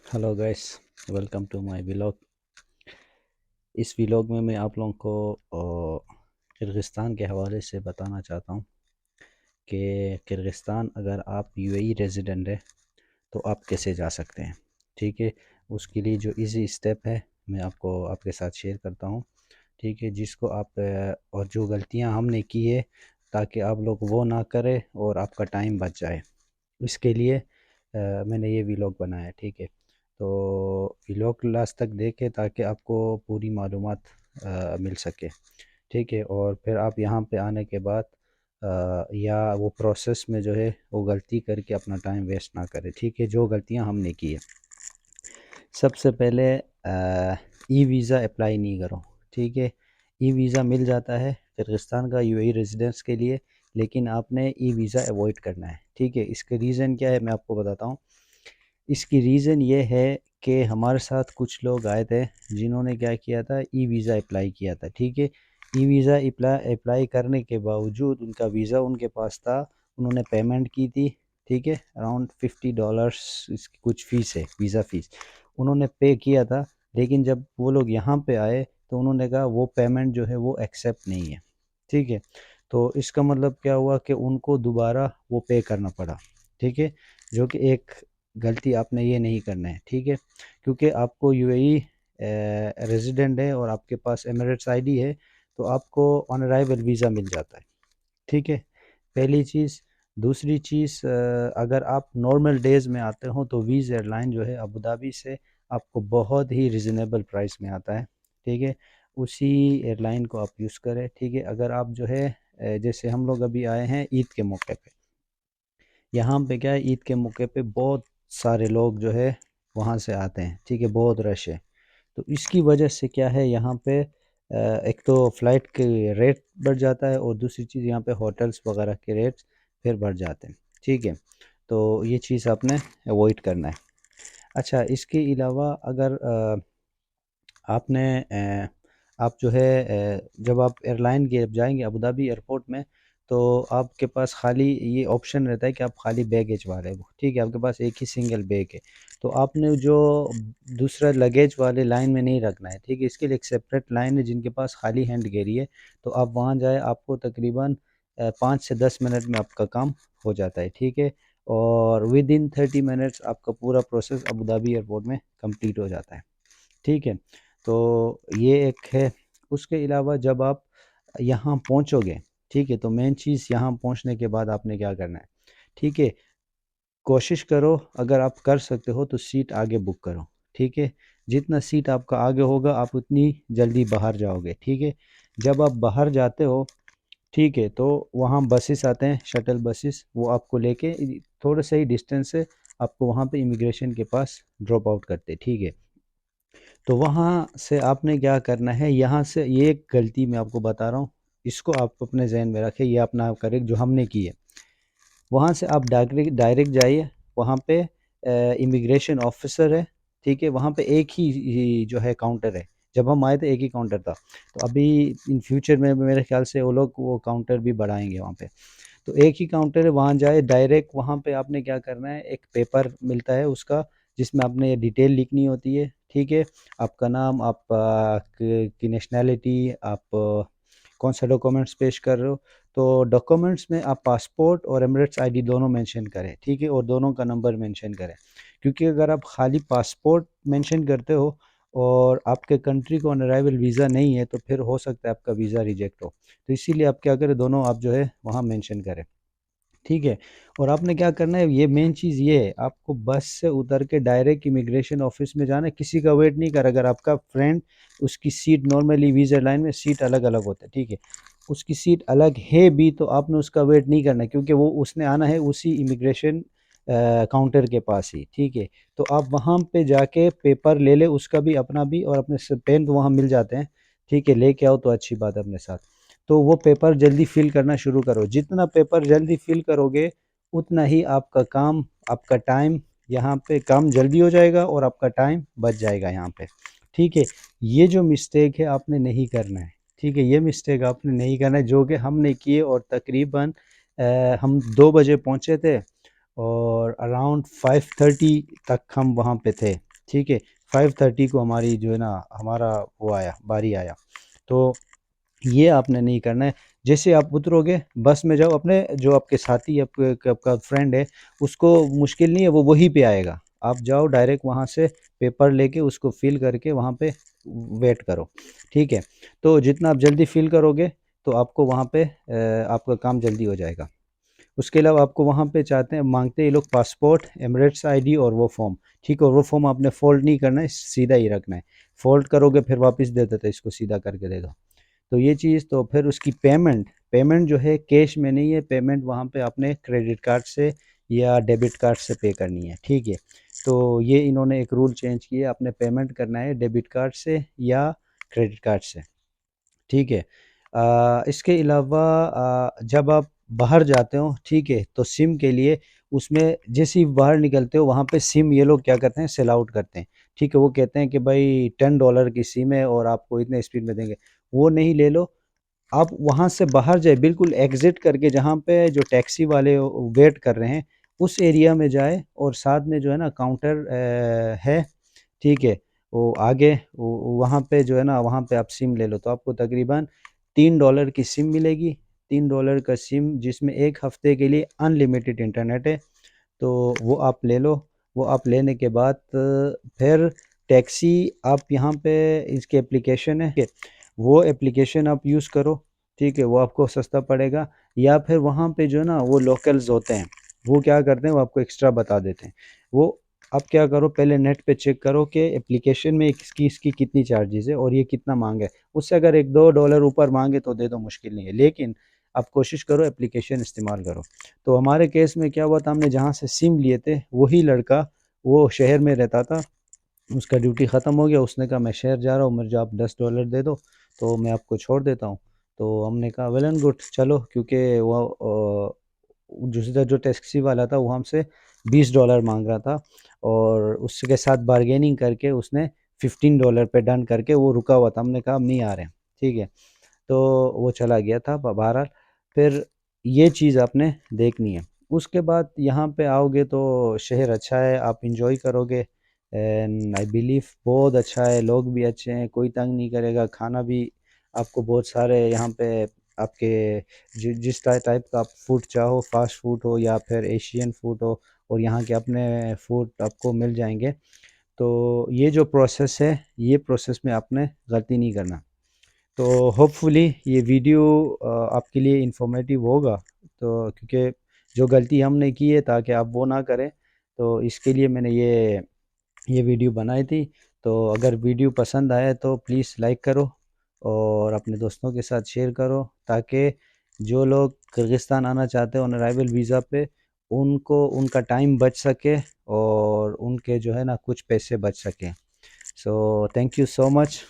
Hello guys, welcome to my vlog. इस vlog में मैं आप लोगों को किर्गिस्तान के हवाले से बताना चाहता हूँ कि किर्गिस्तान अगर आप यूएई रेजिडेंट है तो आप कैसे जा सकते हैं। ठीक है, उसके लिए जो इजी स्टेप है मैं आपको आपके साथ शेयर करता हूँ। ठीक है, जिसको आप और जो गलतियाँ हमने की है ताकि आप लोग वो ना करें और आपका टाइम बच जाए, इसके लिए मैंने ये व्लॉग बनाया है। ठीक है, तो व्लॉग लास्ट तक देखें ताकि आपको पूरी मालूमात मिल सके। ठीक है, और फिर आप यहाँ पे आने के बाद या वो प्रोसेस में जो है वो गलती करके अपना टाइम वेस्ट ना करें। ठीक है, जो गलतियाँ हमने की है, सबसे पहले ई वीज़ा अप्लाई नहीं करो। ठीक है, ई वीज़ा मिल जाता है किर्गिस्तान का यूएई रेजिडेंस के लिए, लेकिन आपने ई वीज़ा अवॉइड करना है। ठीक है, इसके रीज़न क्या है मैं आपको बताता हूँ। इसकी रीज़न ये है कि हमारे साथ कुछ लोग आए थे जिन्होंने क्या किया था, ई वीज़ा अप्लाई किया था। ठीक है, ई वीज़ा अप्लाई करने के बावजूद उनका वीज़ा उनके पास था, उन्होंने पेमेंट की थी। ठीक है, अराउंड $50 इसकी कुछ फ़ीस है, वीज़ा फ़ीस उन्होंने पे किया था। लेकिन जब वो लोग यहाँ पे आए तो उन्होंने कहा वो पेमेंट जो है वो एक्सेप्ट नहीं है। ठीक है, तो इसका मतलब क्या हुआ कि उनको दोबारा वो पे करना पड़ा। ठीक है, जो कि एक गलती आपने ये नहीं करना है। ठीक है, क्योंकि आपको यूएई रेजिडेंट है और आपके पास एमिरेट्स आईडी है तो आपको ऑन अराइवल वीज़ा मिल जाता है। ठीक है, पहली चीज़। दूसरी चीज़, अगर आप नॉर्मल डेज़ में आते हो तो वीज़ एयरलाइन जो है अबू धाबी से आपको बहुत ही रिजनेबल प्राइस में आता है। ठीक है, उसी एयरलाइन को आप यूज़ करें। ठीक है, अगर आप जो है जैसे हम लोग अभी आए हैं ईद के मौके पे, यहाँ पे क्या है, ईद के मौके पे बहुत सारे लोग जो है वहाँ से आते हैं। ठीक है, बहुत रश है, तो इसकी वजह से क्या है यहाँ पे एक तो फ़्लाइट के रेट बढ़ जाता है और दूसरी चीज़ यहाँ पे होटल्स वगैरह के रेट्स फिर बढ़ जाते हैं। ठीक है, तो ये चीज़ आपने अवॉइड करना है। अच्छा, इसके अलावा अगर आपने आप जो है जब आप एयरलाइन के जाएंगे अबू धाबी एयरपोर्ट में, तो आपके पास खाली ये ऑप्शन रहता है कि आप खाली बैगेज वाले हो। ठीक है, आपके पास एक ही सिंगल बैग है, तो आपने जो दूसरा लगेज वाले लाइन में नहीं रखना है। ठीक है, इसके लिए एक सेपरेट लाइन है जिनके पास खाली हैंड कैरी है, तो आप वहाँ जाए, आपको तकरीबन 5 से 10 मिनट में आपका काम हो जाता है। ठीक है, और विद इन 30 मिनट्स आपका पूरा प्रोसेस अबू धाबी एयरपोर्ट में कंप्लीट हो जाता है। ठीक है, तो ये एक है। उसके अलावा जब आप यहाँ पहुँचोगे, ठीक है, तो मेन चीज़ यहाँ पहुँचने के बाद आपने क्या करना है। ठीक है, कोशिश करो अगर आप कर सकते हो तो सीट आगे बुक करो। ठीक है, जितना सीट आपका आगे होगा आप उतनी जल्दी बाहर जाओगे। ठीक है, जब आप बाहर जाते हो, ठीक है, तो वहाँ बसेस आते हैं, शटल बसेस, वो आपको लेके थोड़ा सा ही डिस्टेंस से आपको वहाँ पे इमिग्रेशन के पास ड्रॉप आउट करते। ठीक है, तो वहाँ से आपने क्या करना है, यहाँ से ये एक गलती मैं आपको बता रहा हूँ, इसको आप अपने जहन में रखें, ये अपना करें जो हमने की है। वहाँ से आप डायरेक्ट डायरेक्ट जाइए, वहाँ पे इमिग्रेशन ऑफिसर है। ठीक है, वहाँ पे एक ही जो है काउंटर है, जब हम आए थे एक ही काउंटर था, तो अभी इन फ्यूचर में मेरे ख्याल से वो लोग वो काउंटर भी बढ़ाएंगे वहाँ पे। तो एक ही काउंटर है, वहाँ जाए डायरेक्ट, वहाँ पे आपने क्या करना है, एक पेपर मिलता है उसका जिसमें आपने डिटेल लिखनी होती है। ठीक है, आपका नाम, आप की नेशनैलिटी, आप कौन सा डॉक्यूमेंट्स पेश कर रहे हो, तो डॉक्यूमेंट्स में आप पासपोर्ट और एमिरेट्स आईडी दोनों मेंशन करें। ठीक है, और दोनों का नंबर मेंशन करें, क्योंकि अगर आप खाली पासपोर्ट मेंशन करते हो और आपके कंट्री को ऑन अराइवल वीज़ा नहीं है तो फिर हो सकता है आपका वीज़ा रिजेक्ट हो। तो इसीलिए आप क्या करें, दोनों आप जो है वहाँ मेंशन करें। ठीक है, और आपने क्या करना है, ये मेन चीज़ ये है, आपको बस से उतर के डायरेक्ट इमिग्रेशन ऑफिस में जाना है, किसी का वेट नहीं कर। अगर आपका फ्रेंड, उसकी सीट नॉर्मली वीज़ा लाइन में सीट अलग अलग होता है। ठीक है, उसकी सीट अलग है भी तो आपने उसका वेट नहीं करना, क्योंकि वो उसने आना है उसी इमिग्रेशन काउंटर के पास ही। ठीक है, तो आप वहाँ पे जाके पेपर ले ले, उसका भी अपना भी, और अपने पेन तो वहाँ मिल जाते हैं। ठीक है, लेके आओ तो अच्छी बात है अपने साथ। तो वो पेपर जल्दी फिल करना शुरू करो, जितना पेपर जल्दी फिल करोगे उतना ही आपका काम, आपका टाइम यहाँ पे काम जल्दी हो जाएगा और आपका टाइम बच जाएगा यहाँ पे। ठीक है, ये जो मिस्टेक है आपने नहीं करना है। ठीक है, ये मिस्टेक आपने नहीं करना है जो कि हमने किए, और तकरीबन हम 2 बजे पहुँचे थे और अराउंड 5:30 तक हम वहाँ पे थे। ठीक है। 5:30 को हमारी जो है ना हमारा वो आया, बारी आया। तो ये आपने नहीं करना है। जैसे आप उतरोगे बस में जाओ, अपने जो आपके साथी आपका फ्रेंड है उसको मुश्किल नहीं है, वो वहीं पे आएगा। आप जाओ डायरेक्ट वहाँ से पेपर लेके उसको फिल करके वहाँ पे वेट करो। ठीक है। तो जितना आप जल्दी फिल करोगे तो आपको वहाँ पे आपका काम जल्दी हो जाएगा। उसके अलावा आपको वहाँ पे चाहते हैं, मांगते हैं ये लोग पासपोर्ट, एमिरेट्स आईडी और वो फॉर्म। ठीक है। और वो फॉर्म आपने फोल्ड नहीं करना है, सीधा ही रखना है। फोल्ड करोगे फिर वापस दे देते, इसको सीधा करके दे दो। तो ये चीज़। तो फिर उसकी पेमेंट, पेमेंट जो है कैश में नहीं है, पेमेंट वहाँ पे आपने क्रेडिट कार्ड से या डेबिट कार्ड से पे करनी है। ठीक है। तो ये इन्होंने एक रूल चेंज किया, आपने पेमेंट करना है डेबिट कार्ड से या क्रेडिट कार्ड से। ठीक है। इसके अलावा जब आप बाहर जाते हो, ठीक है, तो सिम के लिए उसमें जैसे ही बाहर निकलते हो वहाँ पे सिम ये लोग क्या करते हैं, सेल आउट करते हैं। ठीक है। वो कहते हैं कि भाई $10 की सिम है और आपको इतने स्पीड में देंगे। वो नहीं ले लो। आप वहाँ से बाहर जाए, बिल्कुल एग्जिट करके जहाँ पे जो टैक्सी वाले वेट कर रहे हैं उस एरिया में जाए, और साथ में जो है ना काउंटर है। ठीक है। वो आगे वहाँ पे जो है ना वहाँ पे आप सिम ले लो तो आपको तकरीबन $3 की सिम मिलेगी। $3 का सिम जिसमें एक हफ्ते के लिए अनलिमिटेड इंटरनेट है। तो वो आप ले लो। वो आप लेने के बाद फिर टैक्सी आप यहाँ पे, इसकी एप्लीकेशन है, वो एप्लीकेशन आप यूज़ करो। ठीक है। वो आपको सस्ता पड़ेगा। या फिर वहाँ पे जो है ना वो लोकल्स होते हैं, वो क्या करते हैं, वो आपको एक्स्ट्रा बता देते हैं। वो आप क्या करो, पहले नेट पे चेक करो कि एप्लीकेशन में इसकी इसकी कितनी चार्जेस है और ये कितना मांगे। उससे अगर $1-2 ऊपर मांगे तो दे दो, मुश्किल नहीं है, लेकिन आप कोशिश करो एप्लीकेशन इस्तेमाल करो। तो हमारे केस में क्या हुआ था, हमने जहाँ से सिम लिए थे वही लड़का वो शहर में रहता था, उसका ड्यूटी ख़त्म हो गया, उसने कहा मैं शहर जा रहा हूँ, मुझे आप $10 दे दो तो मैं आपको छोड़ देता हूँ। तो हमने कहा वेल एंड गुड, चलो, क्योंकि वो दूसरा जो टैक्सी वाला था वो हमसे $20 मांग रहा था, और उसके साथ बारगेनिंग करके उसने $15 पे डन करके वो रुका हुआ था। हमने कहा हम नहीं आ रहे हैं। ठीक है। तो वो चला गया था बहरहाल। फिर ये चीज़ आपने देखनी है। उसके बाद यहाँ पे आओगे तो शहर अच्छा है, आप इंजॉय करोगे। एंड आई बिलीव बहुत अच्छा है, लोग भी अच्छे हैं, कोई तंग नहीं करेगा। खाना भी आपको बहुत सारे यहाँ पे आपके जिस टाइप का आप फूड चाहो, फास्ट फूड हो या फिर एशियन फूड हो, और यहाँ के अपने फूड आपको मिल जाएंगे। तो ये जो प्रोसेस है, ये प्रोसेस में आपने गलती नहीं करना। तो होपफुली ये वीडियो आपके लिए इंफॉर्मेटिव होगा। तो क्योंकि जो गलती हमने की है ताकि आप वो ना करें, तो इसके लिए मैंने ये वीडियो बनाई थी। तो अगर वीडियो पसंद आए तो प्लीज़ लाइक करो और अपने दोस्तों के साथ शेयर करो, ताकि जो लोग किर्गिस्तान आना चाहते हैं ऑन अराइवल वीज़ा पे, उनको उनका टाइम बच सके और उनके जो है ना कुछ पैसे बच सकें। So thank you so much.